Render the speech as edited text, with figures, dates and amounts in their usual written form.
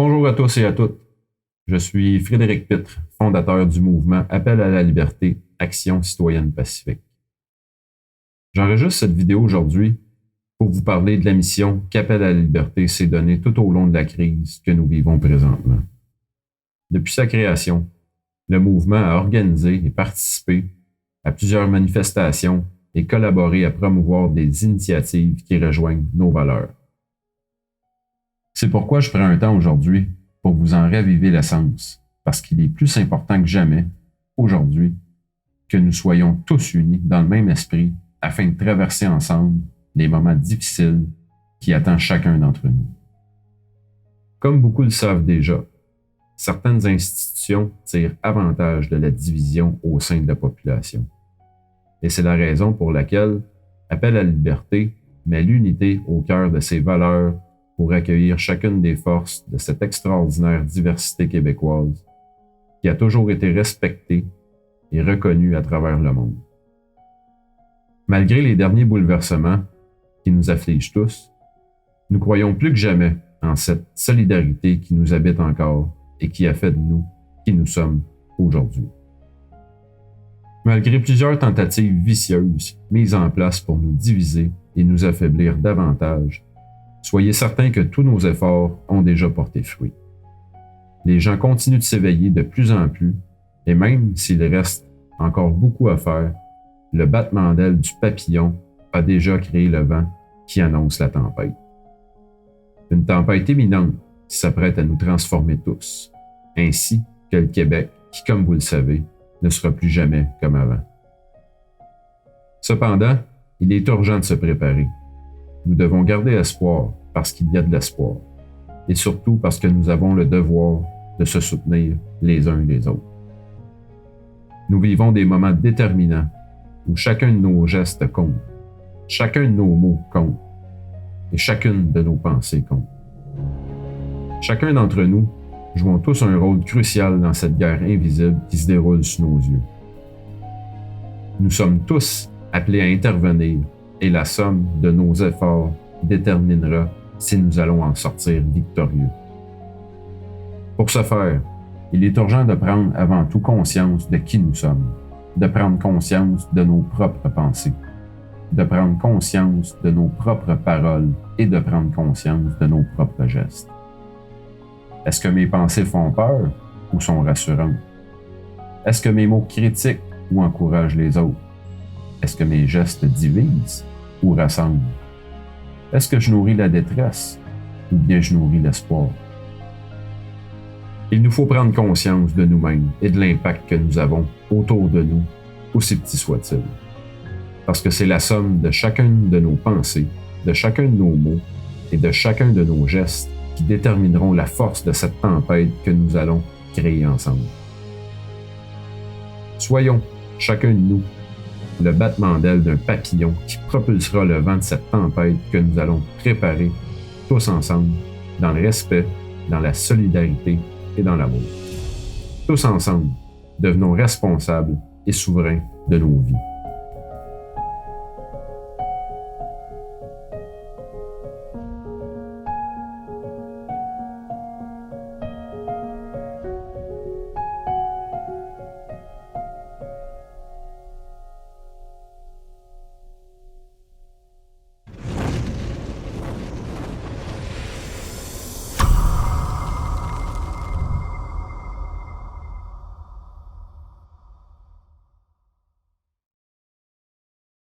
Bonjour à tous et à toutes. Je suis Frédéric Pitre, fondateur du mouvement Appel à la liberté, Action citoyenne pacifique. J'enregistre cette vidéo aujourd'hui pour vous parler de la mission qu'Appel à la liberté s'est donnée tout au long de la crise que nous vivons présentement. Depuis sa création, le mouvement a organisé et participé à plusieurs manifestations et collaboré à promouvoir des initiatives qui rejoignent nos valeurs. C'est pourquoi je prends un temps aujourd'hui pour vous en raviver l'essence, parce qu'il est plus important que jamais, aujourd'hui, que nous soyons tous unis dans le même esprit afin de traverser ensemble les moments difficiles qui attendent chacun d'entre nous. Comme beaucoup le savent déjà, certaines institutions tirent avantage de la division au sein de la population. Et c'est la raison pour laquelle Appel à la liberté met l'unité au cœur de ses valeurs pour accueillir chacune des forces de cette extraordinaire diversité québécoise qui a toujours été respectée et reconnue à travers le monde. Malgré les derniers bouleversements qui nous affligent tous, nous croyons plus que jamais en cette solidarité qui nous habite encore et qui a fait de nous qui nous sommes aujourd'hui. Malgré plusieurs tentatives vicieuses mises en place pour nous diviser et nous affaiblir davantage, soyez certains que tous nos efforts ont déjà porté fruit. Les gens continuent de s'éveiller de plus en plus, et même s'il reste encore beaucoup à faire, le battement d'ailes du papillon a déjà créé le vent qui annonce la tempête. Une tempête imminente qui s'apprête à nous transformer tous, ainsi que le Québec qui, comme vous le savez, ne sera plus jamais comme avant. Cependant, il est urgent de se préparer. Nous devons garder espoir parce qu'il y a de l'espoir, et surtout parce que nous avons le devoir de se soutenir les uns les autres. Nous vivons des moments déterminants où chacun de nos gestes compte, chacun de nos mots compte, et chacune de nos pensées compte. Chacun d'entre nous jouons tous un rôle crucial dans cette guerre invisible qui se déroule sous nos yeux. Nous sommes tous appelés à intervenir et la somme de nos efforts déterminera si nous allons en sortir victorieux. Pour ce faire, il est urgent de prendre avant tout conscience de qui nous sommes, de prendre conscience de nos propres pensées, de prendre conscience de nos propres paroles et de prendre conscience de nos propres gestes. Est-ce que mes pensées font peur ou sont rassurantes? Est-ce que mes mots critiquent ou encouragent les autres? Est-ce que mes gestes divisent ou rassemblent? Est-ce que je nourris la détresse ou bien je nourris l'espoir? Il nous faut prendre conscience de nous-mêmes et de l'impact que nous avons autour de nous, aussi petit soit-il. Parce que c'est la somme de chacune de nos pensées, de chacun de nos mots et de chacun de nos gestes qui détermineront la force de cette tempête que nous allons créer ensemble. Soyons, chacun de nous, le battement d'ailes d'un papillon qui propulsera le vent de cette tempête que nous allons préparer tous ensemble, dans le respect, dans la solidarité et dans l'amour. Tous ensemble, devenons responsables et souverains de nos vies.